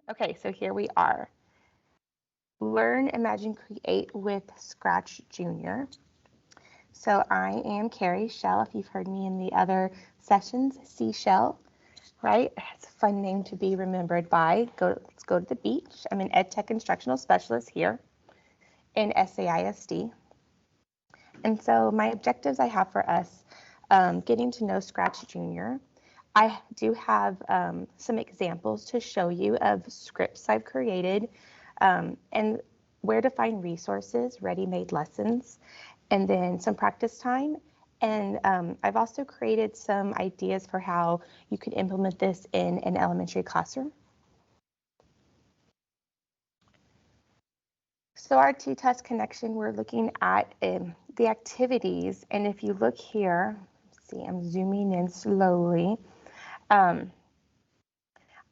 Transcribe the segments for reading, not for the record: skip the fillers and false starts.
Okay, so here we are. Learn, Imagine, Create with Scratch Junior. So I am Carrie Shell, if you've heard me in the other sessions, Seashell, right? It's a fun name to be remembered by. Let's go to the beach. I'm an EdTech Instructional Specialist here in SAISD. And so my objectives I have for us, getting to know Scratch Junior. I do have some examples to show you of scripts I've created and where to find resources, ready-made lessons, and then some practice time. And I've also created some ideas for how you could implement this in an elementary classroom. So our T-Test connection, we're looking at the activities. And if you look here, see, I'm zooming in slowly.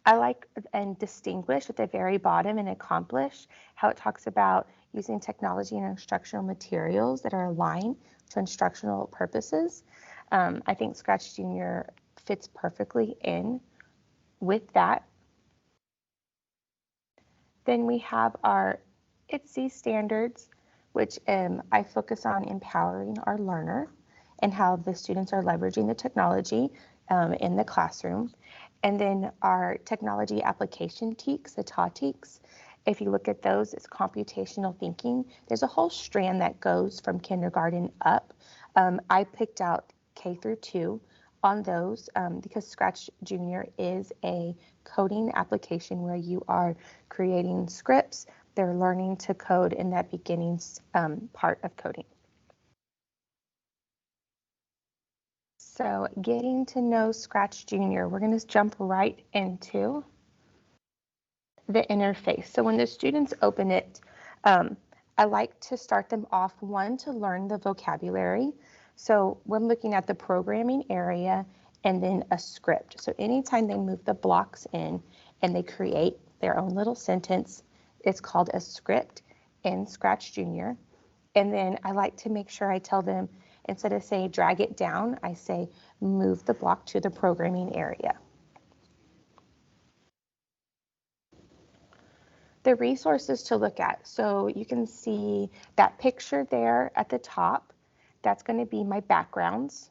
I like and distinguish at the very bottom and accomplish how it talks about using technology and instructional materials that are aligned to instructional purposes. I think Scratch Junior fits perfectly in with that. Then we have our ITSE standards, which I focus on empowering our learner and how the students are leveraging the technology in the classroom. And then our technology application TEKS, the TATEKS. If you look at those, it's computational thinking. There's a whole strand that goes from kindergarten up. I picked out K through 2 on those because Scratch Junior is a coding application where you are creating scripts. They're learning to code in that beginning part of coding. So getting to know Scratch Junior, we're going to jump right into the interface. So when the students open it, I like to start them off, one, to learn the vocabulary. So we're looking at the programming area and then a script. So anytime they move the blocks in and they create their own little sentence, it's called a script in Scratch Junior. And then I like to make sure I tell them, instead of saying drag it down, I say move the block to the programming area. The resources to look at. So you can see that picture there at the top. That's going to be my backgrounds.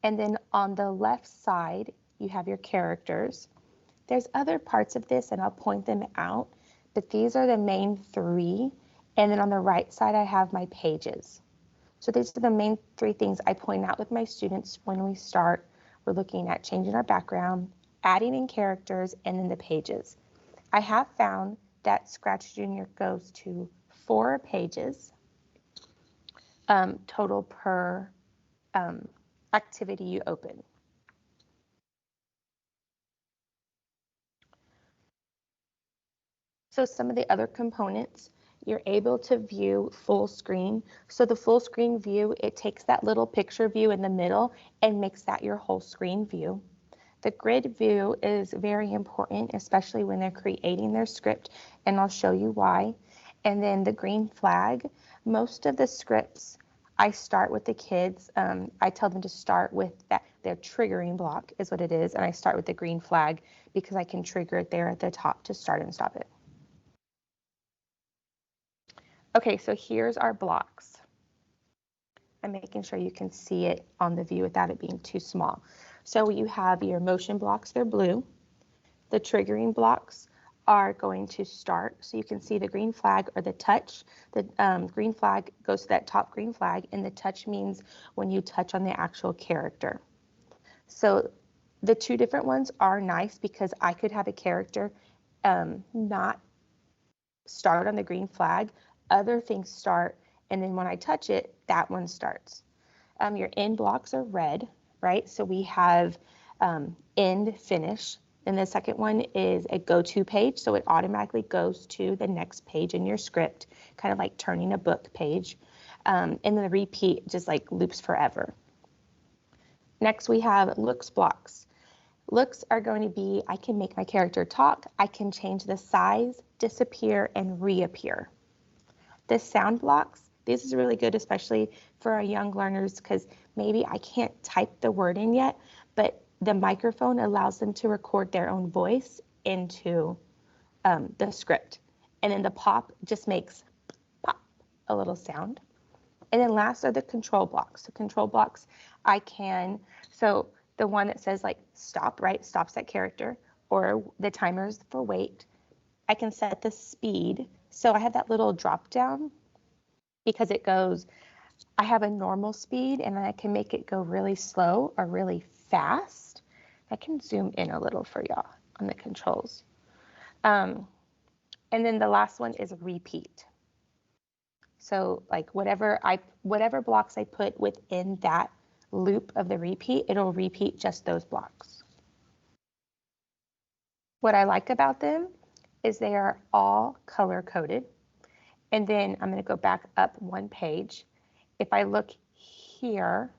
And then on the left side, you have your characters. There's other parts of this, and I'll point them out, but these are the main 3. And then on the right side, I have my pages. So these are the main 3 things I point out with my students when we start. We're looking at changing our background, adding in characters, and then the pages. I have found that Scratch Junior goes to 4 pages total per activity you open. So some of the other components, you're able to view full screen. So the full screen view, it takes that little picture view in the middle and makes that your whole screen view. The grid view is very important, especially when they're creating their script, and I'll show you why. And then the green flag, most of the scripts, I start with the kids. I tell them to start with their triggering block is what it is, and I start with the green flag because I can trigger it there at the top to start and stop it. Okay, so here's our blocks. I'm making sure you can see it on the view without it being too small. So you have your motion blocks, they're blue. The triggering blocks are going to start. So you can see the green flag or the touch. The green flag goes to that top green flag, and the touch means when you touch on the actual character. So the 2 different ones are nice because I could have a character not start on the green flag, other things start, and then when I touch it, that one starts. Your end blocks are red, right? So we have end, finish, and the second one is a go-to page, so it automatically goes to the next page in your script, kind of like turning a book page, and then the repeat just like loops forever. Next we have looks blocks. Looks are going to be, I can make my character talk, I can change the size, disappear, and reappear. The sound blocks, this is really good, especially for our young learners, because maybe I can't type the word in yet, but the microphone allows them to record their own voice into the script. And then the pop just makes pop, a little sound. And then last are the control blocks. The control blocks so the one that says like stop, right, stops that character, or the timers for wait. I can set the speed. So I have that little drop down because it goes, I have a normal speed and I can make it go really slow or really fast. I can zoom in a little for y'all on the controls. And then the last one is repeat. So like whatever blocks I put within that loop of the repeat, it'll repeat just those blocks. What I like about them is they are all color coded. And then I'm going to go back up one page. If I look here,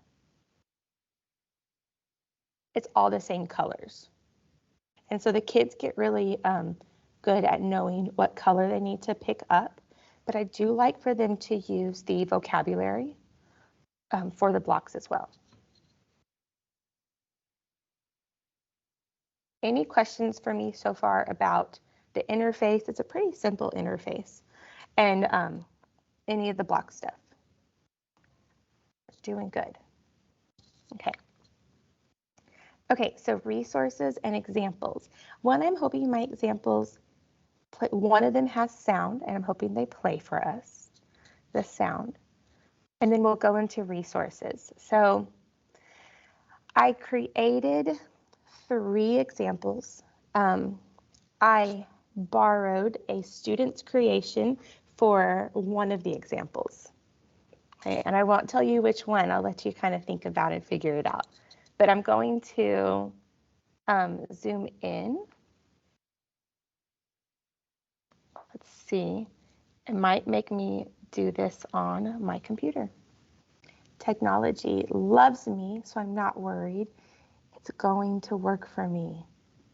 it's all the same colors. And so the kids get really good at knowing what color they need to pick up. But I do like for them to use the vocabulary for the blocks as well. Any questions for me so far about the interface? It's a pretty simple interface. And any of the block stuff. Doing good. Okay. Okay, so resources and examples. One, I'm hoping my examples, one of them has sound, and I'm hoping they play for us, the sound. And then we'll go into resources. So I created 3 examples. I borrowed a student's creation for one of the examples. Okay, and I won't tell you which one. I'll let you kind of think about it and figure it out. But I'm going to zoom in. Let's see. It might make me do this on my computer. Technology loves me, so I'm not worried. It's going to work for me.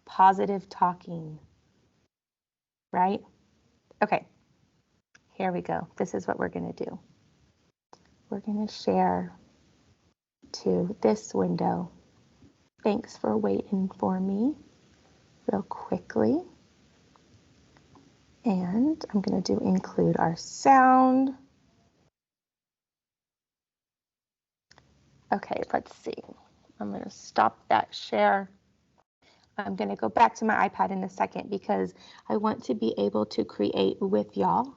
Positive talking, right? Okay, here we go. This is what we're going to do. We're going to share to this window. Thanks for waiting for me real quickly. And I'm going to do include our sound. Okay, let's see. I'm going to stop that share. I'm going to go back to my iPad in a second because I want to be able to create with y'all.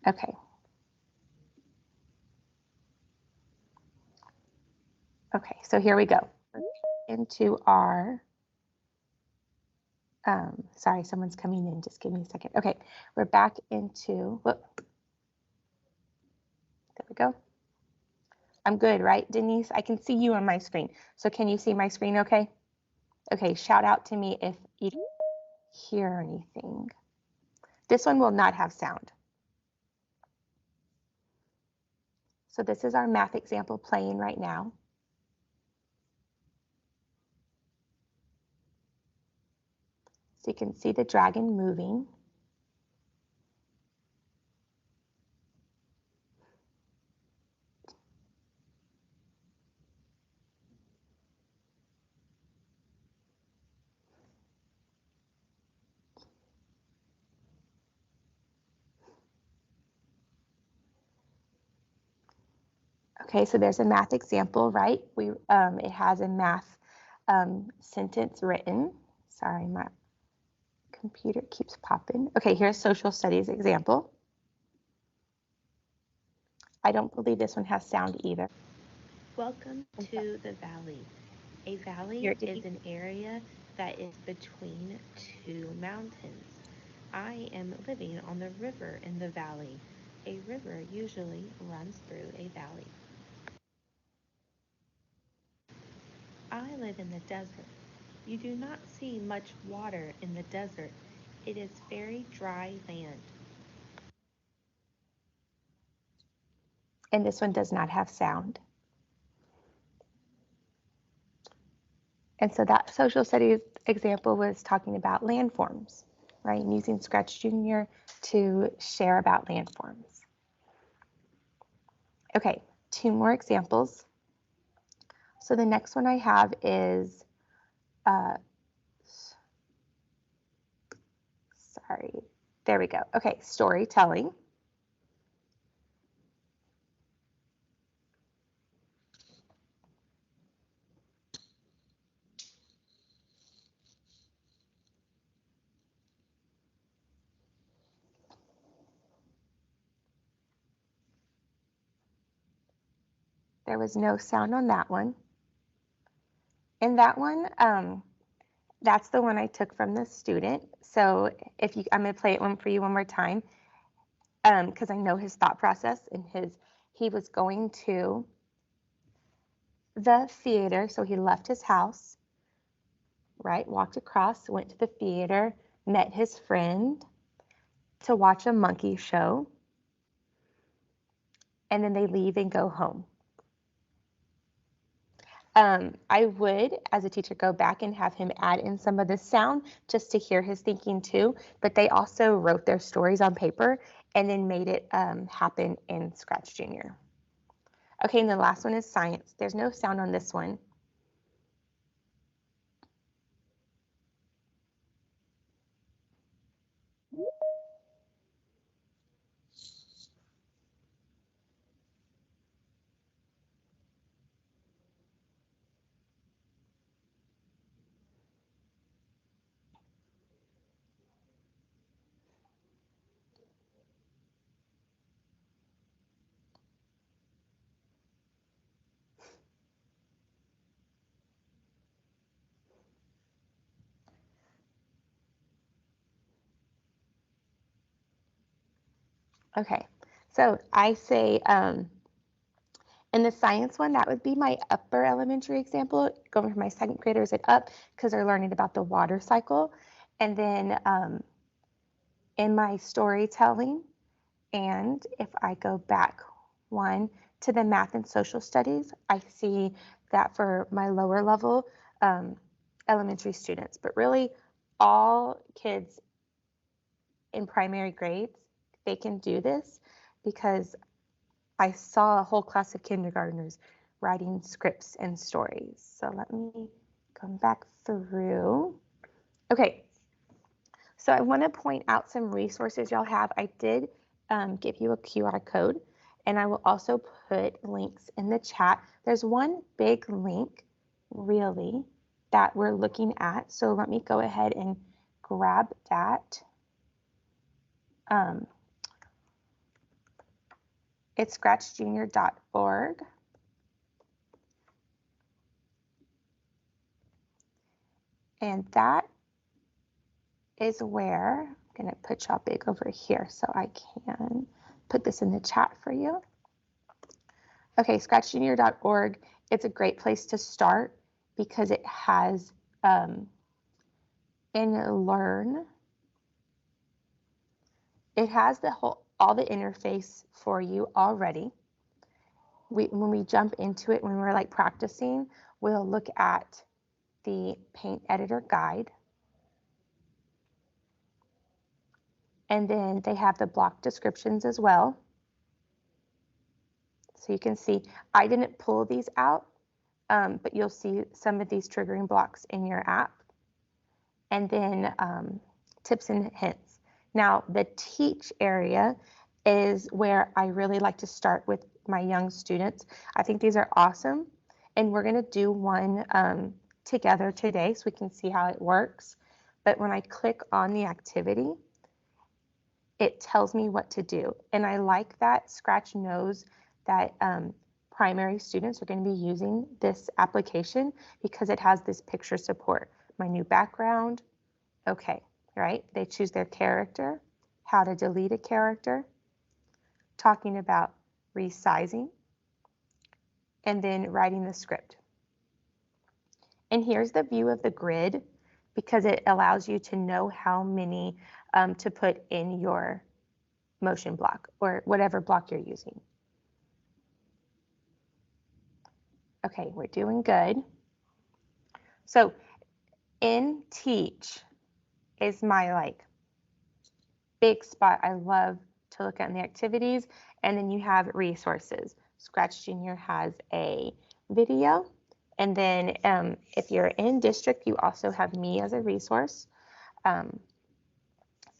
Okay. Okay, so here we go. Into our, sorry, someone's coming in. Just give me a second. Okay, we're back into, whoop. There we go. I'm good, right, Denise? I can see you on my screen. So can you see my screen okay? Okay, shout out to me if you hear anything. This one will not have sound. So this is our math example playing right now. So you can see the dragon moving. Okay, so there's a math example, right? It has a math sentence written. Sorry, my computer keeps popping. Okay, here's social studies example. I don't believe this one has sound either. Welcome to the valley. A valley is an area that is between 2 mountains. I am living on the river in the valley. A river usually runs through a valley. I live in the desert. You do not see much water in the desert. It is very dry land. And this one does not have sound. And so that social studies example was talking about landforms, right? And using Scratch Junior to share about landforms. Okay, 2 more examples. So the next one I have is Sorry. There we go. Okay, storytelling. There was no sound on that one. And that one, that's the one I took from the student. So I'm going to play it for you one more time, because I know his thought process and he was going to the theater. So he left his house, right? Walked across, went to the theater, met his friend to watch a monkey show. And then they leave and go home. I would, as a teacher, go back and have him add in some of the sound just to hear his thinking too, but they also wrote their stories on paper and then made it happen in Scratch Junior. Okay, and the last one is science. There's no sound on this one. Okay, so I say in the science one, that would be my upper elementary example, going from my second graders and up, because they're learning about the water cycle. And then in my storytelling, and if I go back one to the math and social studies, I see that for my lower level elementary students, but really all kids in primary grades, they can do this because I saw a whole class of kindergartners writing scripts and stories. So let me come back through. Okay, so I want to point out some resources y'all have. I did give you a QR code, and I will also put links in the chat. There's one big link, really, that we're looking at. So let me go ahead and grab that. It's scratchjunior.org. And that is where I'm going to put y'all big over here so I can put this in the chat for you. Okay, scratchjunior.org. It's a great place to start because it has in Learn, it has all the interface for you already. When we jump into it, when we're like practicing, we'll look at the Paint Editor Guide. And then they have the block descriptions as well. So you can see, I didn't pull these out, but you'll see some of these triggering blocks in your app. And then tips and hints. Now, the teach area is where I really like to start with my young students. I think these are awesome. And we're going to do one together today so we can see how it works. But when I click on the activity, it tells me what to do. And I like that Scratch knows that primary students are going to be using this application because it has this picture support. My new background, okay, right? They choose their character, how to delete a character, talking about resizing, and then writing the script. And here's the view of the grid because it allows you to know how many to put in your motion block or whatever block you're using. Okay, we're doing good. So in Teach is my big spot I love to look at in the activities. And then you have resources. Scratch Junior has a video. And then if you're in district, you also have me as a resource.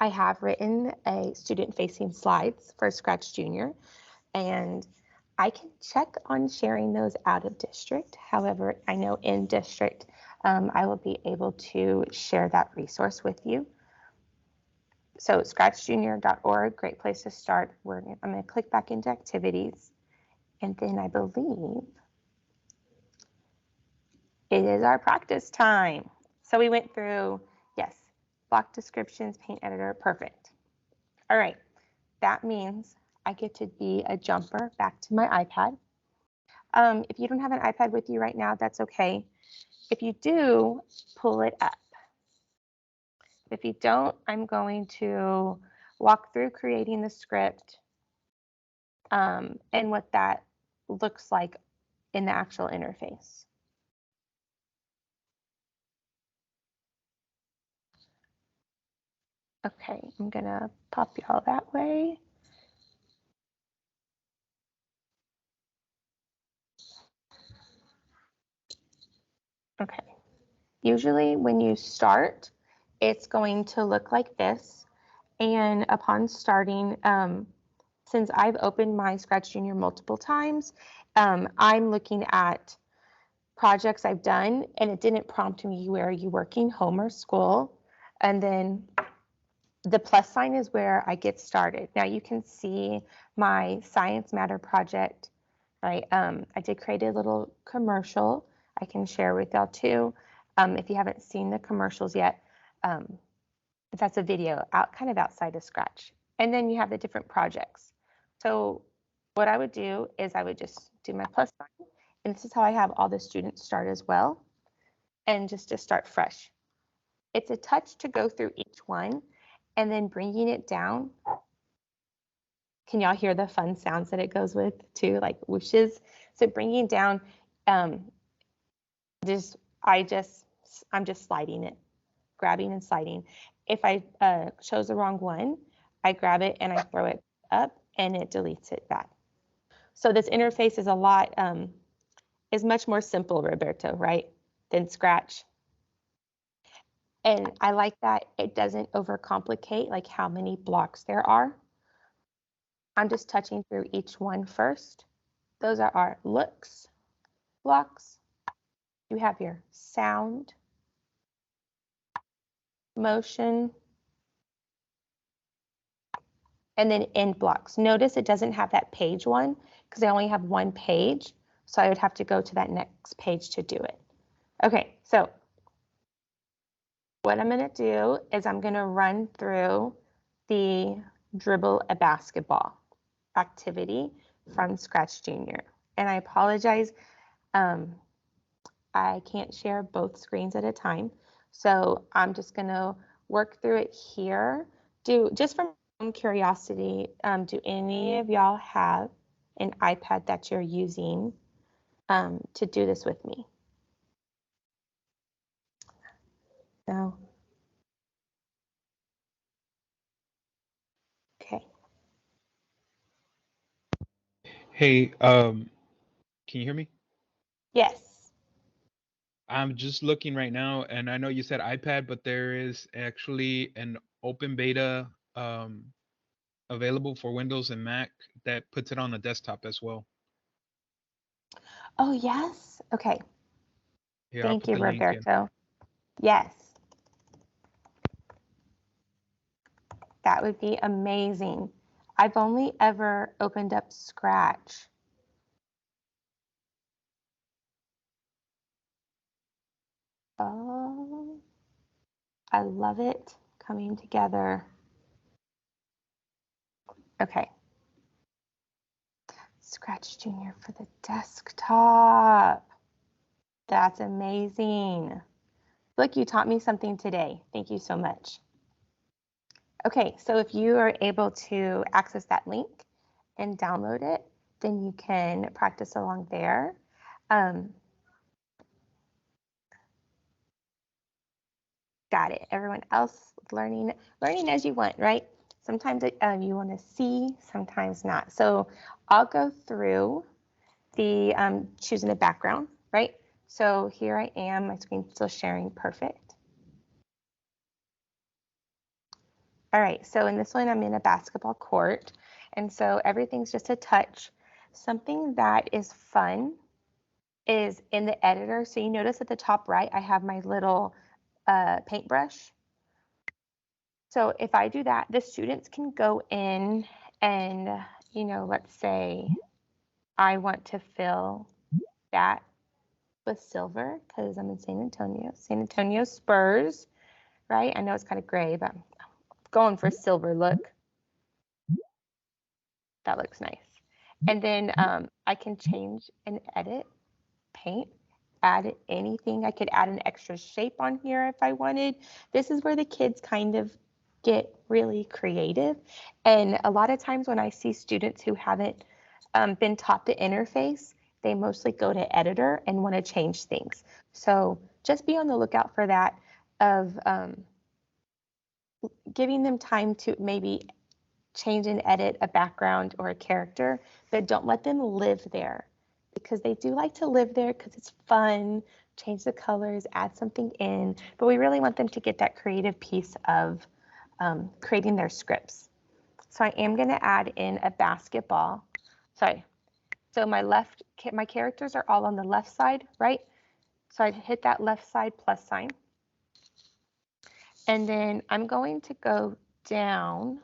I have written a student-facing slides for Scratch Junior, and I can check on sharing those out of district. However, I know in district, I will be able to share that resource with you. So scratchjunior.org, great place to start. I'm going to click back into activities, and then I believe it is our practice time. So we went through, yes, block descriptions, paint editor, perfect. All right, that means I get to be a jumper back to my iPad. If you don't have an iPad with you right now, that's okay. If you do, pull it up. If you don't, I'm going to walk through creating the script and what that looks like in the actual interface. Okay, I'm gonna pop y'all that way. Okay, usually when you start, it's going to look like this. And upon starting, since I've opened my Scratch Junior multiple times, I'm looking at projects I've done, and it didn't prompt me where are you working, home or school. And then the plus sign is where I get started. Now you can see my Science Matter project, right? I did create a little commercial I can share with y'all too. If you haven't seen the commercials yet, that's a video out kind of outside of Scratch. And then you have the different projects. So what I would do is I would just do my plus sign, and this is how I have all the students start as well, and just to start fresh. It's a touch to go through each one, and then bringing it down. Can y'all hear the fun sounds that it goes with too, like whooshes? So bringing down, I'm just sliding it, grabbing and sliding. If I chose the wrong one, I grab it and I throw it up and it deletes it back. So this interface is is much more simple, Roberto, right, than Scratch. And I like that it doesn't overcomplicate like how many blocks there are. I'm just touching through each one first. Those are our looks blocks. You have your sound, motion, and then end blocks. Notice it doesn't have that page one because I only have one page, so I would have to go to that next page to do it. Okay, so what I'm going to do is I'm going to run through the Dribble a Basketball activity from Scratch Junior. And I apologize, I can't share both screens at a time. So I'm just going to work through it here. Just from curiosity, do any of y'all have an iPad that you're using to do this with me? No? Okay. Hey, can you hear me? Yes. I'm just looking right now, and I know you said iPad, but there is actually an open beta available for Windows and Mac that puts it on the desktop as well. Oh, yes. Okay. Here, I'll Thank put you, the link in. Roberto. Yes. That would be amazing. I've only ever opened up Scratch. Oh, I love it coming together. Okay. Scratch Junior for the desktop. That's amazing. Look, you taught me something today. Thank you so much. Okay, so if you are able to access that link and download it, then you can practice along there. Got it. Everyone else learning as you want, right? Sometimes you want to see, sometimes not. So I'll go through the choosing a background, right? So here I am, my screen's still sharing, perfect. All right, so in this one, I'm in a basketball court. And so everything's just a touch. Something that is fun is in the editor. So you notice at the top right, I have my little paintbrush. So if I do that, the students can go in and, you know, let's say I want to fill that with silver because I'm in San Antonio. San Antonio Spurs, right? I know it's kind of gray, but I'm going for silver look. That looks nice. And then I can change and edit, paint, add anything. I could add an extra shape on here if I wanted. This is where the kids kind of get really creative. And a lot of times when I see students who haven't been taught the interface, they mostly go to editor and want to change things. So just be on the lookout for that, of giving them time to maybe change and edit a background or a character, but don't let them live there, because they do like to live there because it's fun, change the colors, add something in, but we really want them to get that creative piece of creating their scripts. So I am going to add in a basketball. Sorry. So my characters are all on the left side, right? So I'd hit that left side plus sign. And then I'm going to go down.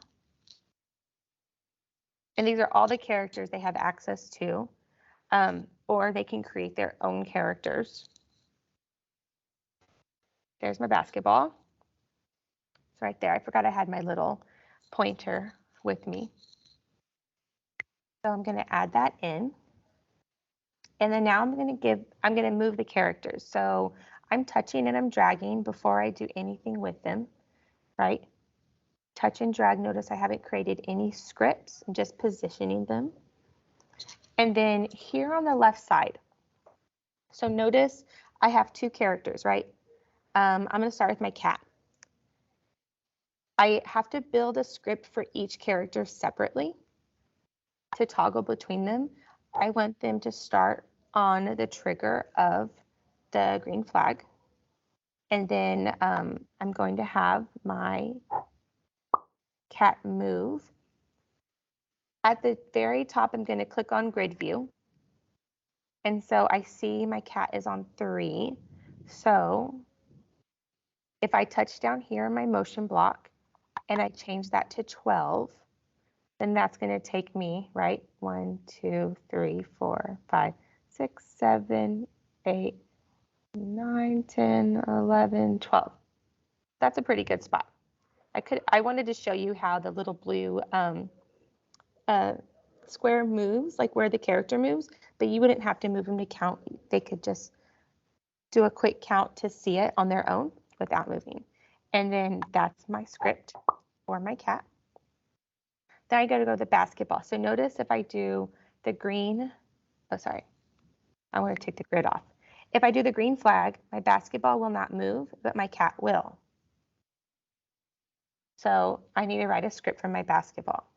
And these are all the characters they have access to, or they can create their own characters. There's my basketball. It's right there. I forgot I had my little pointer with me. So I'm going to add that in. And then now I'm going to move the characters. So I'm touching and I'm dragging before I do anything with them, right? Touch and drag. Notice I haven't created any scripts. I'm just positioning them. And then here on the left side, so notice I have two characters, right? I'm going to start with my cat. I have to build a script for each character separately to toggle between them. I want them to start on the trigger of the green flag. And then I'm going to have my cat move. At the very top, I'm going to click on grid view. And so I see my cat is on 3. So if I touch down here in my motion block and I change that to 12, then that's going to take me, right? 1, 2, 3, 4, 5, 6, 7, 8, 9, 10, 11, 12. That's a pretty good spot. I wanted to show you how the little blue square moves, like where the character moves, but you wouldn't have to move them to count. They could just do a quick count to see it on their own without moving. And then that's my script for my cat. Then I got to go to the basketball. So notice if I do the green, oh, sorry, I want to take the grid off. If I do the green flag, my basketball will not move, but my cat will. So I need to write a script for my basketball.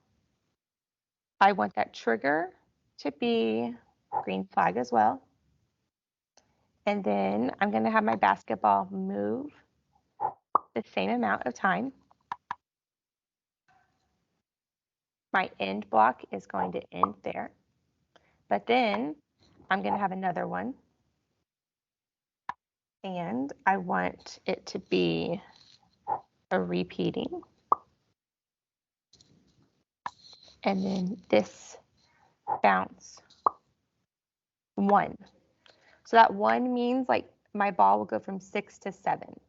I want that trigger to be green flag as well. And then I'm going to have my basketball move the same amount of time. My end block is going to end there. But then I'm going to have another one. And I want it to be a repeating. And then this bounce 1. So that 1 means like my ball will go from 6 to 7,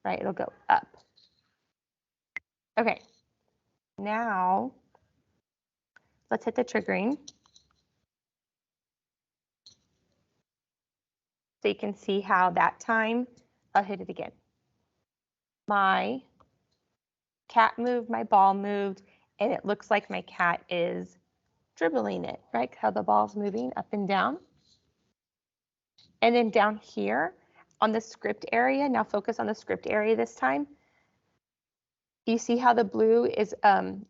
right? It'll go up. Okay, now let's hit the triggering. So you can see how that time, I'll hit it again. My cat moved, my ball moved, and it looks like my cat is dribbling it, right? How the ball's moving up and down. And then down here on the script area, now focus on the script area this time. You see how the blue is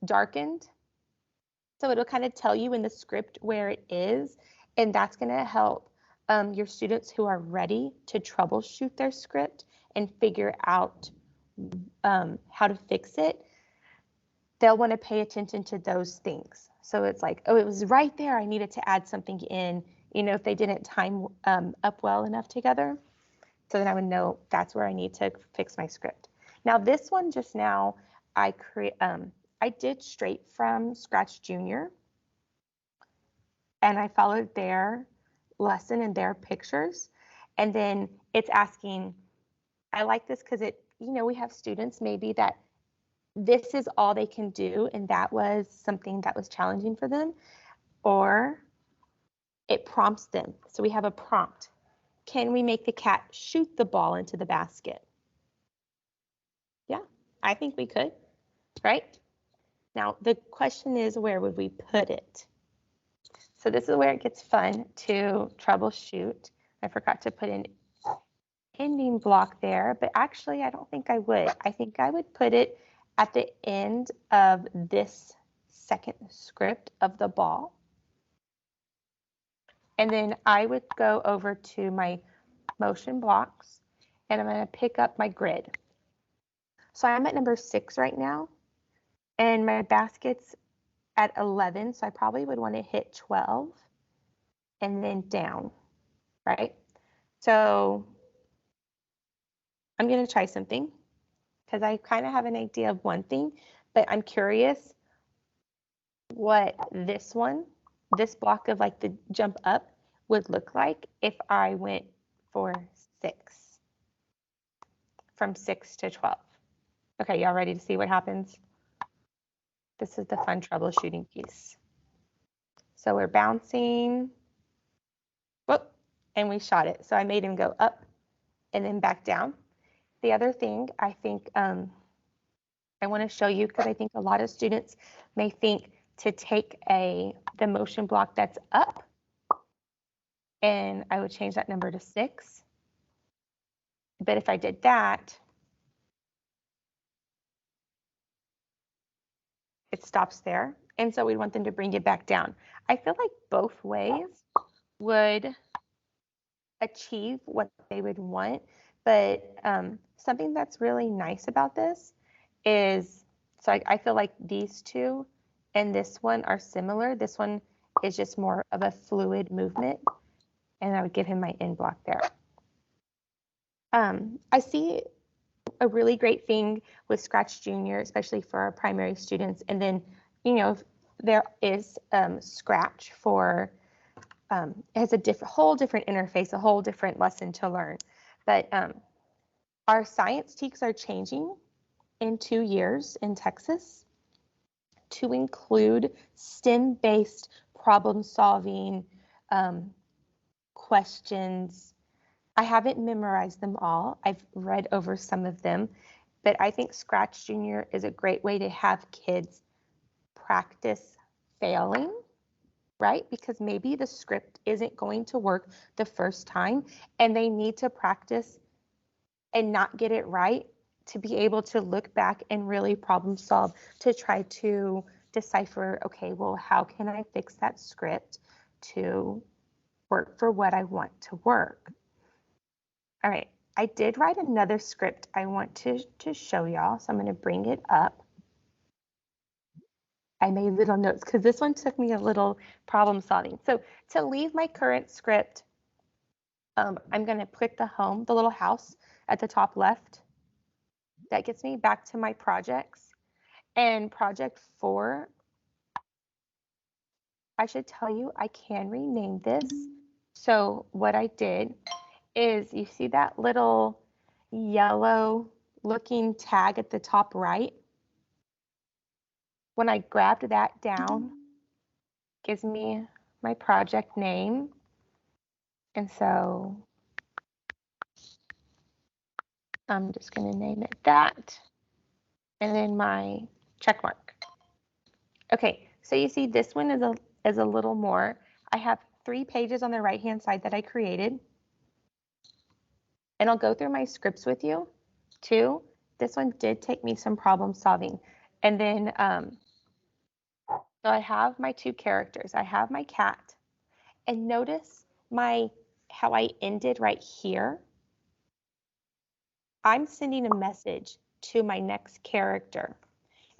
darkened? So it'll kind of tell you in the script where it is, and that's going to help your students who are ready to troubleshoot their script and figure out how to fix it. they'll want to pay attention to those things. So it's like, oh, it was right there. I needed to add something in, if they didn't time up well enough together. So then I would know that's where I need to fix my script. Now this one just now, I did straight from Scratch Junior, and I followed their lesson and their pictures. And then it's asking, I like this because it, we have students maybe that this is all they can do, and that was something that was challenging for them, or it prompts them. So we have a prompt. Can we make the cat shoot the ball into the basket? Yeah, I think we could, right? Now the question is, where would we put it? So this is where it gets fun to troubleshoot. I forgot to put an ending block there, but actually I don't think I would. I think I would put it at the end of this second script of the ball. And then I would go over to my motion blocks, and I'm going to pick up my grid. So I'm at number 6 right now, and my basket's at 11, so I probably would want to hit 12 and then down, right? So I'm going to try something because I kind of have an idea of one thing, but I'm curious what this block of like the jump up would look like if I went for 6, from 6 to 12. Okay, y'all ready to see what happens? This is the fun troubleshooting piece. So we're bouncing, whoop, and we shot it. So I made him go up and then back down. The other thing I think I want to show you, because I think a lot of students may think to take the motion block that's up, and I would change that number to 6. But if I did that, it stops there. And so we want them to bring it back down. I feel like both ways would achieve what they would want. But something that's really nice about this is, so I feel like these two and this one are similar. This one is just more of a fluid movement. And I would give him my end block there. I see a really great thing with Scratch Junior, especially for our primary students. And then, there is Scratch for, it has a whole different interface, a whole different lesson to learn. But our science TEKs are changing in 2 years in Texas to include STEM-based problem solving questions. I haven't memorized them all. I've read over some of them, but I think Scratch Junior is a great way to have kids practice failing, right? Because maybe the script isn't going to work the first time, and they need to practice and not get it right to be able to look back and really problem solve, to try to decipher, okay, well, how can I fix that script to work for what I want to work? All right, I did write another script I want to show y'all, so I'm going to bring it up. I made little notes because this one took me a little problem solving. So to leave my current script, I'm going to click the home, the little house at the top left. That gets me back to my projects. And project 4, I should tell you, I can rename this. So what I did is, you see that little yellow looking tag at the top right? When I grabbed that down, it gives me my project name. And so I'm just going to name it that. And then my check mark. Okay, so you see this one is a little more. I have 3 pages on the right-hand side that I created. And I'll go through my scripts with you too. This one did take me some problem solving. And then, so I have my 2 characters. I have my cat. And notice how I ended right here. I'm sending a message to my next character.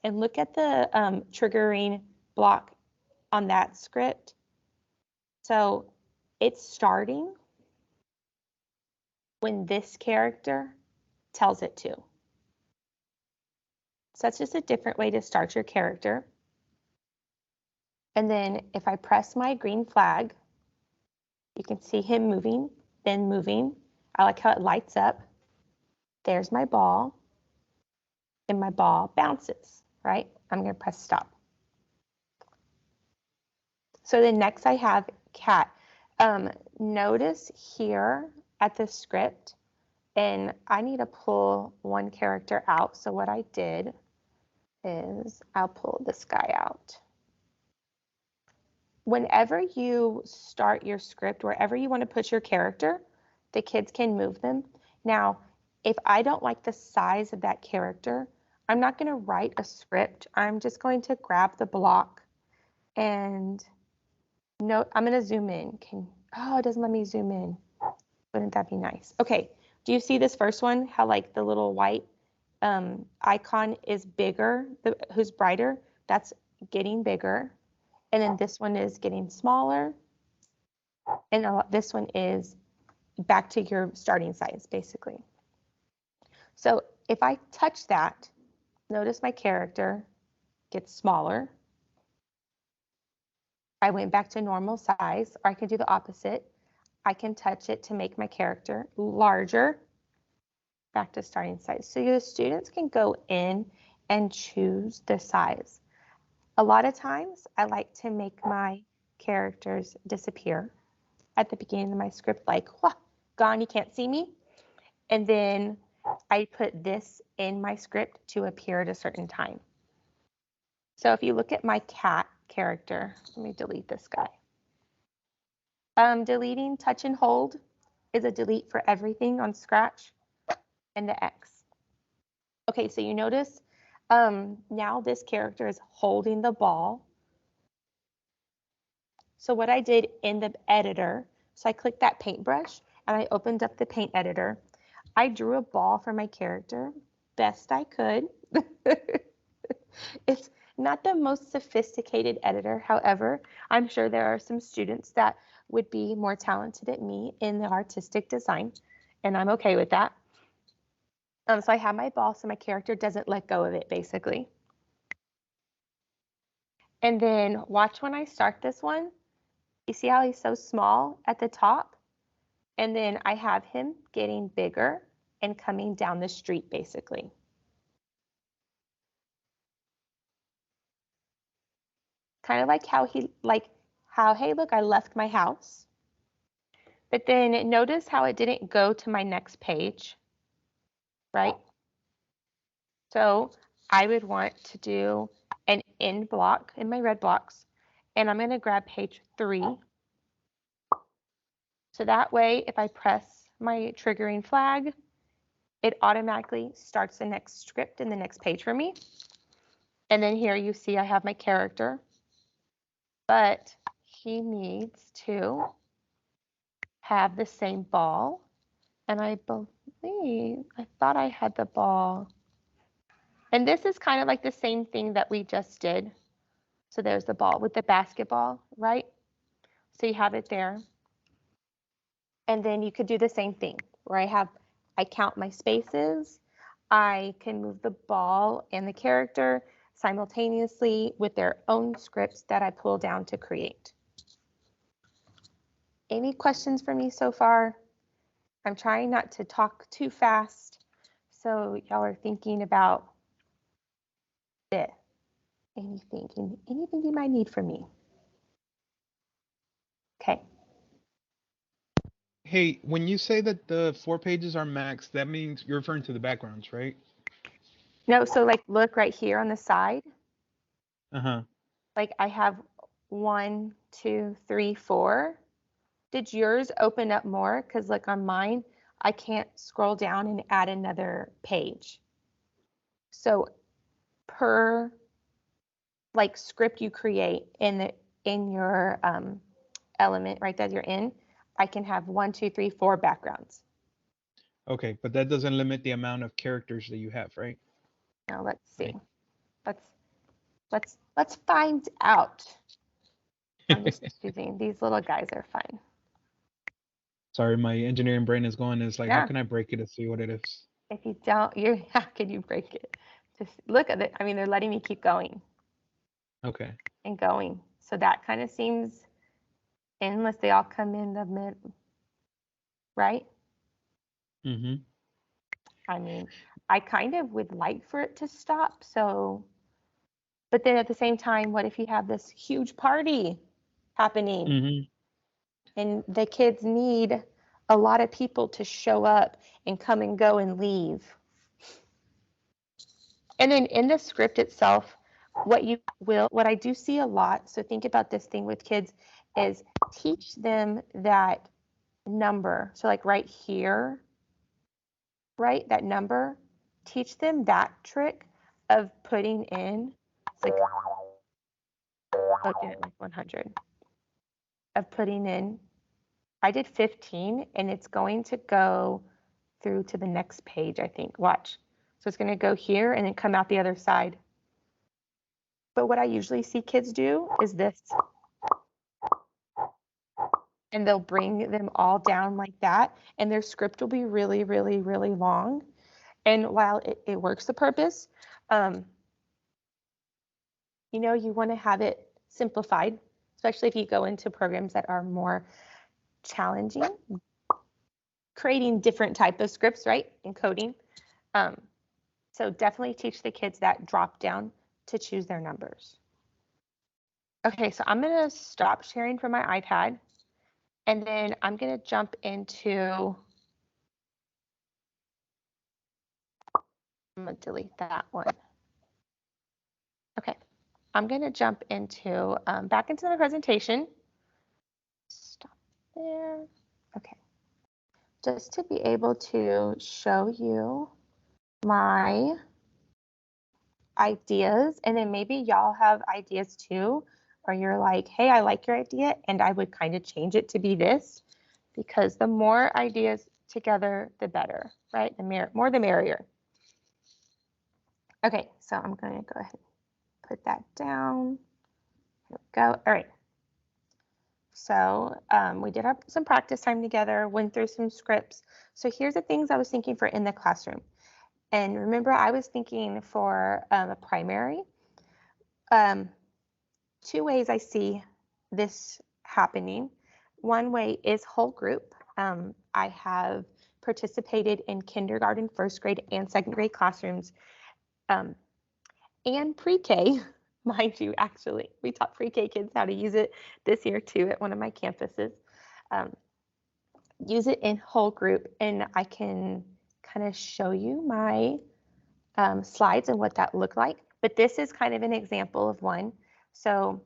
and look at the triggering block on that script. So it's starting when this character tells it to. So that's just a different way to start your character. And then if I press my green flag, you can see him moving, then moving. I like how it lights up. There's my ball, and my ball bounces, right? I'm going to press stop. So then next I have cat. Notice here at the script, and I need to pull one character out. So what I did is I'll pull this guy out. Whenever you start your script, wherever you want to put your character, the kids can move them. Now, if I don't like the size of that character, I'm not going to write a script. I'm just going to grab the block and note, I'm going to zoom in. Oh, it doesn't let me zoom in. Wouldn't that be nice? Okay, do you see this first one? How like the little white icon is bigger, who's brighter? That's getting bigger. And then this one is getting smaller. And this one is back to your starting size, basically. So if I touch that, notice my character gets smaller. I went back to normal size, or I can do the opposite. I can touch it to make my character larger, back to starting size. So your students can go in and choose the size. A lot of times I like to make my characters disappear at the beginning of my script, like, gone, you can't see me. And then I put this in my script to appear at a certain time. So if you look at my cat character, let me delete this guy. Deleting touch and hold is a delete for everything on Scratch, and the X. Okay, so you notice now this character is holding the ball. So what I did in the editor, so I clicked that paintbrush and I opened up the paint editor. I drew a ball for my character best I could. It's not the most sophisticated editor. However, I'm sure there are some students that would be more talented than me in the artistic design, and I'm okay with that. So I have my ball so my character doesn't let go of it, basically. And then watch when I start this one. You see how he's so small at the top? And then I have him getting bigger and coming down the street, basically. Kind of like how hey, look, I left my house. But then notice how it didn't go to my next page, right? So I would want to do an end block in my red blocks, and I'm going to grab page 3. So that way, if I press my triggering flag, it automatically starts the next script in the next page for me. And then here you see I have my character, but he needs to have the same ball. And I thought I had the ball. And this is kind of like the same thing that we just did. So there's the ball with the basketball, right? So you have it there. And then you could do the same thing where I count my spaces. I can move the ball and the character simultaneously with their own scripts that I pull down to create. Any questions for me so far? I'm trying not to talk too fast, so y'all are thinking about anything you might need from me. Okay. Hey, when you say that the 4 pages are max, that means you're referring to the backgrounds, right? No, so like look right here on the side. Uh-huh. Like I have 1, 2, 3, 4. Did yours open up more? Because like on mine, I can't scroll down and add another page. So per like script you create in your element right that you're in, I can have 1, 2, 3, 4 backgrounds. Okay, but that doesn't limit the amount of characters that you have, right? Now let's see. Let's find out. I'm just choosing. These little guys are fun. Sorry, my engineering brain is going. It's like, how Yeah. can I break it to see what it is? If you don't, how can you break it? Just look at it. I mean, they're letting me keep going Okay. and going. So that kind of seems endless. They all come in the mid, right? Mm-hmm. I mean, I kind of would like for it to stop. So, but then at the same time, what if you have this huge party happening Mm-hmm. and the kids need a lot of people to show up and come and go and leave? And then in the script itself, what I do see a lot, so think about this thing with kids, is teach them that number. So like right here, right, that number, teach them that trick of putting in, it's like, oh, did it like 100, of putting in, I did 15 and it's going to go through to the next page, I think, watch. So it's gonna go here and then come out the other side. But what I usually see kids do is this. And they'll bring them all down like that. And their script will be really, really, really long. And while it works the purpose, you know, you want to have it simplified, especially if you go into programs that are more challenging, creating different type of scripts, right, and coding. So definitely teach the kids that drop down to choose their numbers. Okay, so I'm going to stop sharing from my iPad, and then I'm going to jump into, I'm going to delete that one. Okay, I'm going to jump into, back into my presentation. Stop there. Okay, just to be able to show you my ideas, and then maybe y'all have ideas too, or you're like, hey, I like your idea, and I would kind of change it to be this, because the more ideas together, the better, right? The more the merrier. Okay, so I'm going to go ahead and put that down. Here we go. All right. So we did have some practice time together, went through some scripts. So here's the things I was thinking for in the classroom. And remember, I was thinking for a primary. Two ways I see this happening. One way is whole group. I have participated in kindergarten, first grade, and second grade classrooms, and pre-K, mind you, actually. We taught pre-K kids how to use it this year too at one of my campuses. Use it in whole group, and I can kind of show you my slides and what that looked like. But this is kind of an example of one. So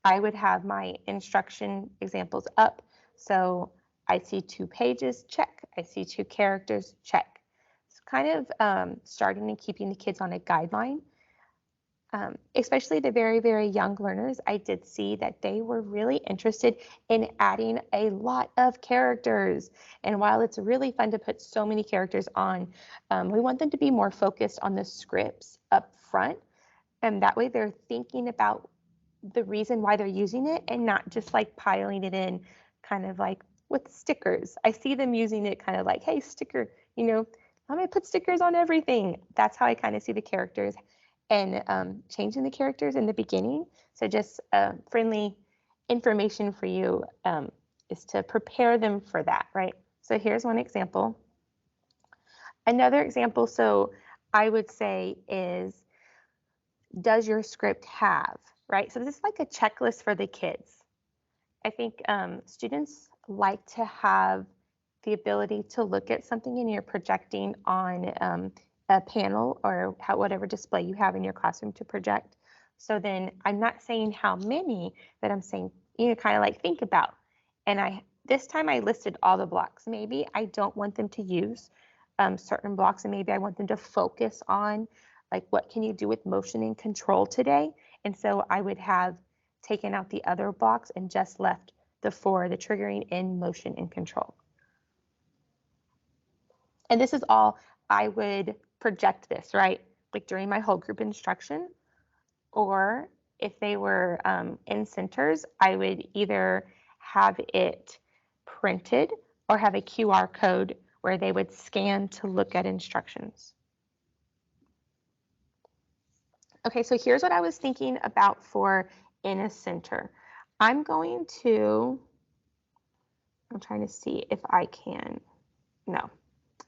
I would have my instruction examples up. So I see 2 pages, check. I see 2 characters, check. It's kind of starting and keeping the kids on a guideline. Especially the very, very young learners, I did see that they were really interested in adding a lot of characters. And while it's really fun to put so many characters on, we want them to be more focused on the scripts up front. And that way they're thinking about the reason why they're using it and not just like piling it in kind of like with stickers. I see them using it kind of like, hey, sticker, you know, I'm going to put stickers on everything. That's how I kind of see the characters. And changing the characters in the beginning. So just friendly information for you is to prepare them for that, right? So here's one example. Another example, so I would say is, does your script have, right? So this is like a checklist for the kids. I think students like to have the ability to look at something and you're projecting on a panel or whatever display you have in your classroom to project. So then I'm not saying how many, but I'm saying, you know, kind of like think about. And this time I listed all the blocks. Maybe I don't want them to use certain blocks, and maybe I want them to focus on like, what can you do with motion and control today? And so I would have taken out the other blocks and just left the 4, the triggering, in, motion, and control. And this is all I would project this, right? Like during my whole group instruction, or if they were in centers, I would either have it printed or have a QR code where they would scan to look at instructions. Okay, so here's what I was thinking about for in a center. I'm trying to see if I can, no.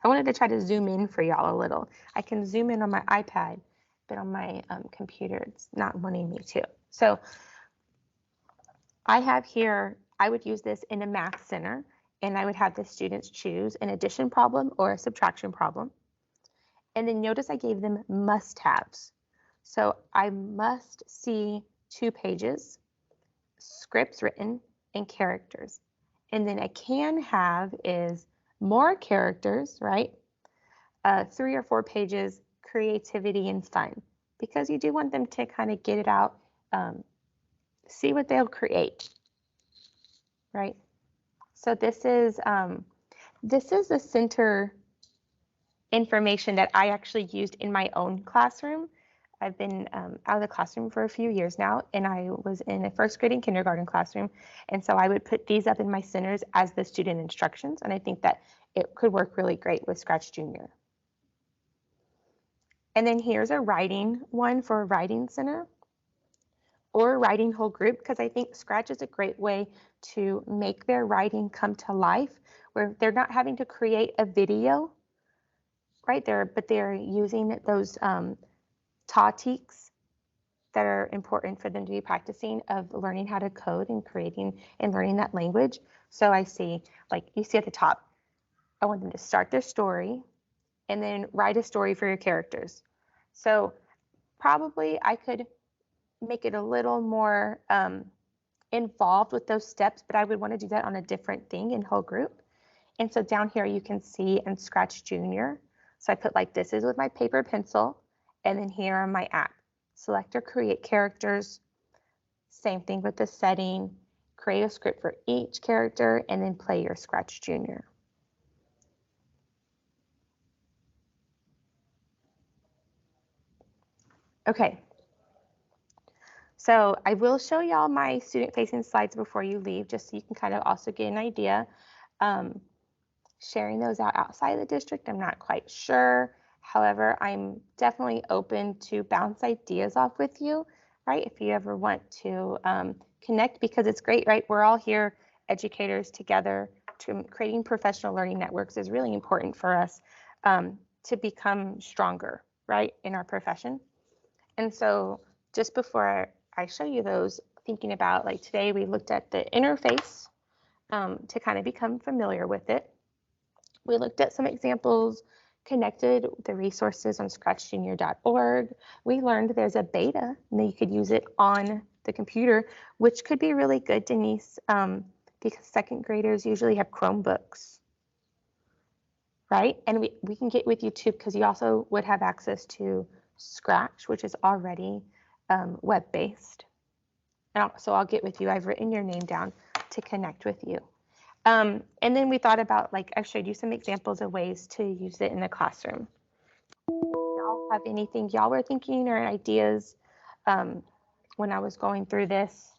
I wanted to try to zoom in for y'all a little. I can zoom in on my iPad, but on my computer, it's not wanting me to. So I have here, I would use this in a math center, and I would have the students choose an addition problem or a subtraction problem. And then notice I gave them must-haves. So I must see 2 pages, scripts written, and characters. And then a can have is more characters, right? 3 or 4 pages, creativity and fun, because you do want them to kind of get it out, see what they'll create, right? So this is the center information that I actually used in my own classroom. I've been out of the classroom for a few years now, and I was in a first grade and kindergarten classroom. And so I would put these up in my centers as the student instructions. And I think that it could work really great with Scratch Junior. And then here's a writing one for a writing center or writing whole group, because I think Scratch is a great way to make their writing come to life, where they're not having to create a video right there, but they're using those tactics that are important for them to be practicing of learning how to code and creating and learning that language. So I see, like you see at the top, I want them to start their story and then write a story for your characters. So probably I could make it a little more involved with those steps, but I would want to do that on a different thing in whole group. And so down here you can see in Scratch Junior. So I put like this is with my paper pencil, and then here on my app. Select or create characters. Same thing with the setting. Create a script for each character and then play your Scratch Junior. Okay. So I will show y'all my student-facing slides before you leave, just so you can kind of also get an idea. Sharing those out outside of the district, I'm not quite sure. However, I'm definitely open to bounce ideas off with you, right? If you ever want to connect, because it's great, right? We're all here, educators together. Creating professional learning networks is really important for us to become stronger, right, in our profession. And so just before I show you those, thinking about like today, we looked at the interface to kind of become familiar with it. We looked at some examples, connected the resources on scratchjunior.org. We learned there's a beta and that you could use it on the computer, which could be really good, Denise, because second graders usually have Chromebooks, right? And we can get with you too, because you also would have access to Scratch, which is already web-based. So I'll get with you. I've written your name down to connect with you. And then we thought about, like, I showed you some examples of ways to use it in the classroom. Y'all have anything y'all were thinking or ideas when I was going through this?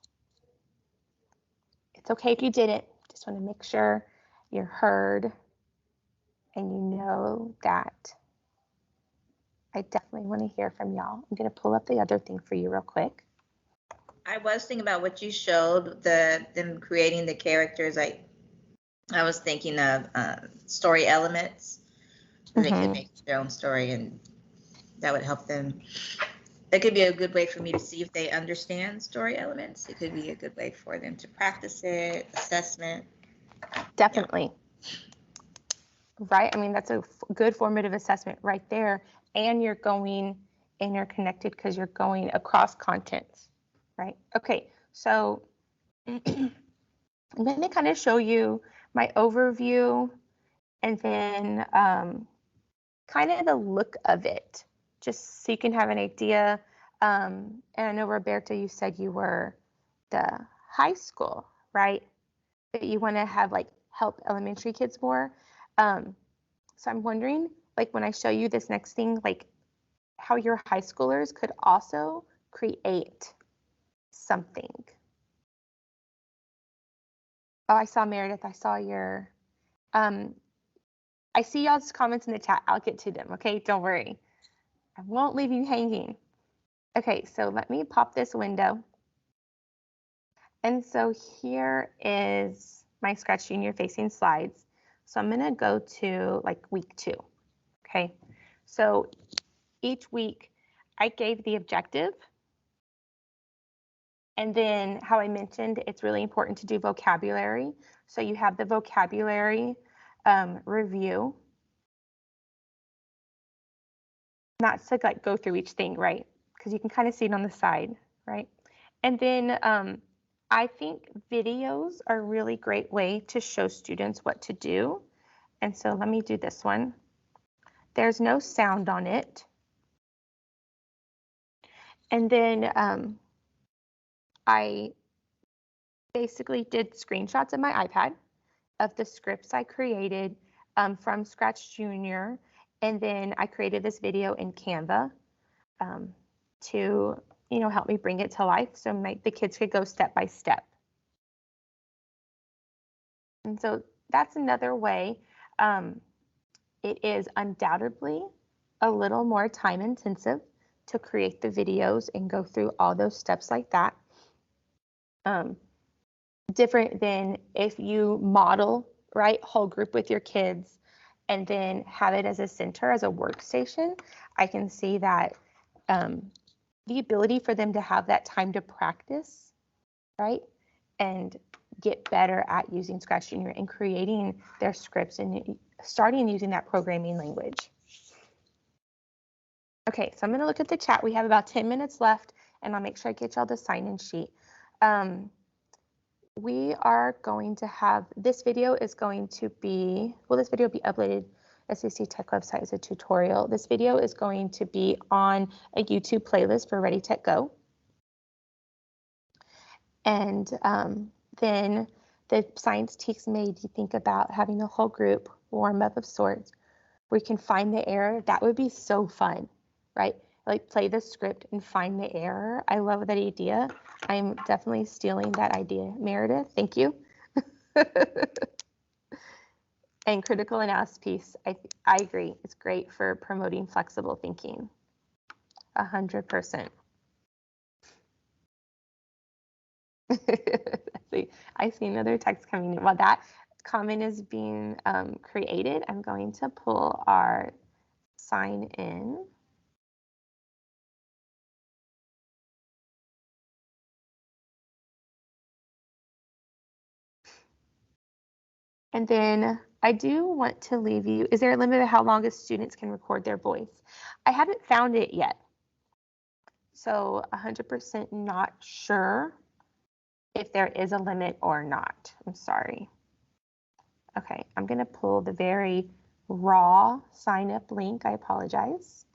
It's okay if you didn't. Just want to make sure you're heard and you know that I definitely want to hear from y'all. I'm going to pull up the other thing for you real quick. I was thinking about what you showed, them creating the characters. I was thinking of story elements. They could make their own story, and that would help them. That could be a good way for me to see if they understand story elements. It could be a good way for them to practice it, assessment. Definitely. Yeah. Right? I mean, that's a good formative assessment right there. And you're going and you're connected because you're going across contents, right? Okay, so I'm going to kind of show you my overview and then kind of the look of it, just so you can have an idea. And I know, Roberta, you said you were the high school, right? But you want to have like help elementary kids more. So I'm wondering, like when I show you this next thing, like how your high schoolers could also create something. Oh, I saw Meredith. I saw your, I see y'all's comments in the chat. I'll get to them, okay? Don't worry. I won't leave you hanging. Okay, so let me pop this window. And so here is my Scratch Junior facing slides. So I'm gonna go to like week 2, okay? So each week I gave the objective. And then how I mentioned, it's really important to do vocabulary. So you have the vocabulary review. Not to like go through each thing, right? Because you can kind of see it on the side, right? And then I think videos are a really great way to show students what to do. And so let me do this one. There's no sound on it. And then I basically did screenshots of my iPad of the scripts I created from Scratch Junior. And then I created this video in Canva to, you know, help me bring it to life so the kids could go step by step. And so that's another way. It is undoubtedly a little more time intensive to create the videos and go through all those steps like that. Different than if you model, right, whole group with your kids and then have it as a center, as a workstation. I can see that the ability for them to have that time to practice, right, and get better at using Scratch Junior and creating their scripts and starting using that programming language. Okay, so I'm going to look at the chat. We have about 10 minutes left, and I'll make sure I get y'all the sign-in sheet. We are going to have, this video is going to be, will this video be uploaded? SAC Tech website as a tutorial. This video is going to be on a YouTube playlist for Ready Tech Go. And then the science teaks made you think about having a whole group warm up of sorts where you can find the error. That would be so fun, right? Like play the script and find the error. I love that idea. I'm definitely stealing that idea. Meredith, thank you. And critical analysis piece, I agree. It's great for promoting flexible thinking. 100%. I see another text coming in. While that comment is being created, I'm going to pull our sign in. And then I do want to leave you, is there a limit of how long students can record their voice? I haven't found it yet. So 100% not sure if there is a limit or not. I'm sorry. Okay, I'm going to pull the very raw sign up link. I apologize.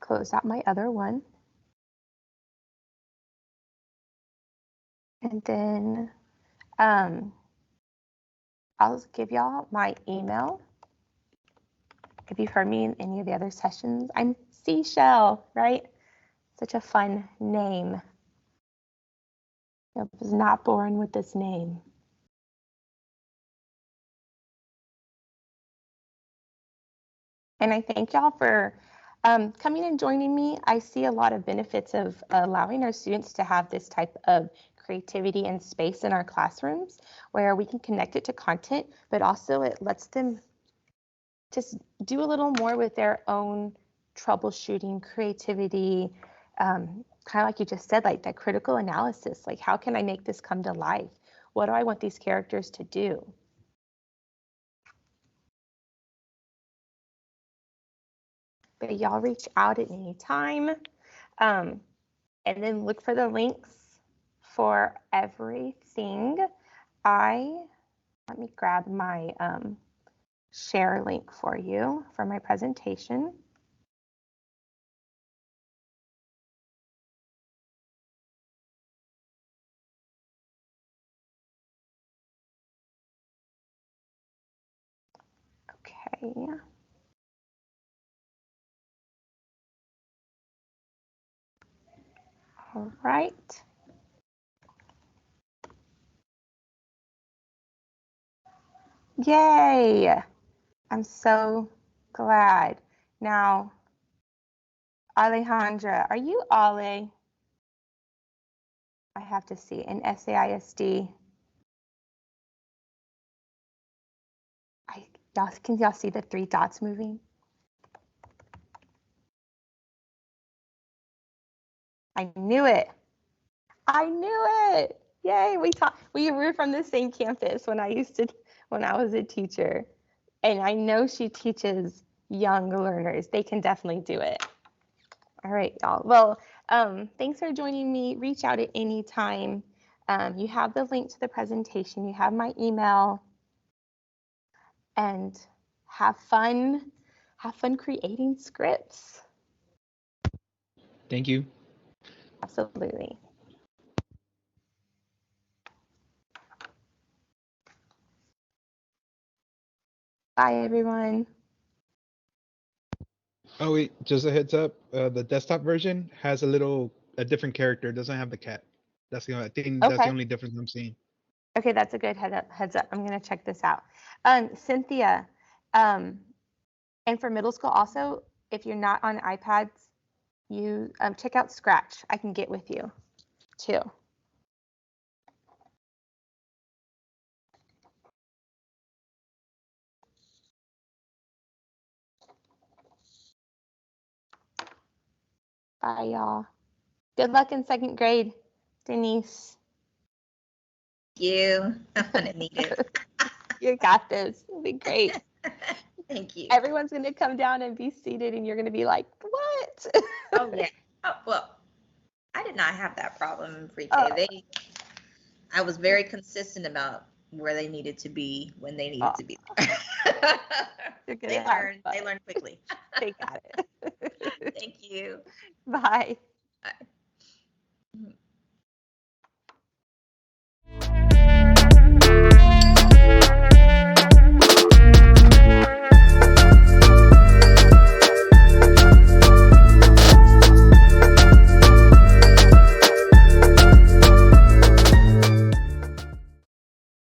Close out my other one. And then I'll give y'all my email. If you've heard me in any of the other sessions, I'm Seashell, right? Such a fun name. I was not born with this name. And I thank y'all for coming and joining me. I see a lot of benefits of allowing our students to have this type of creativity and space in our classrooms where we can connect it to content, but also it lets them just do a little more with their own troubleshooting, creativity, kind of like you just said, like that critical analysis, like how can I make this come to life? What do I want these characters to do? But y'all reach out at any time and then look for the links for everything. Let me grab my share link for you for my presentation. Okay. All right. Yay! I'm so glad. Now, Alejandra, are you Ale? I have to see in SAISD. Can y'all see the 3 dots moving? I knew it. I knew it. Yay! We were from the same campus when I was a teacher, and I know she teaches young learners. They can definitely do it. All right, y'all. Well, thanks for joining me. Reach out at any time. You have the link to the presentation. You have my email. And have fun creating scripts. Thank you. Absolutely. Bye, everyone. Oh wait, just a heads up. The desktop version has a different character. It doesn't have the cat. That's the only, I think that's the Okay. only difference I'm seeing. Okay, that's a good heads up. I'm gonna check this out. Cynthia, and for middle school also, if you're not on iPads, you check out Scratch. I can get with you too. Bye, y'all. Good luck in 2nd grade, Denise. You. I'm gonna need it. You got this. It'll be great. Thank you. Everyone's going to come down and be seated, and you're going to be like, what? Oh yeah. Oh, well, I did not have that problem in pre-K. Oh. I was very consistent about where they needed to be when they needed to be. You're They gonna have learn. fun. They learn quickly. They got it. Thank you. Bye. Bye.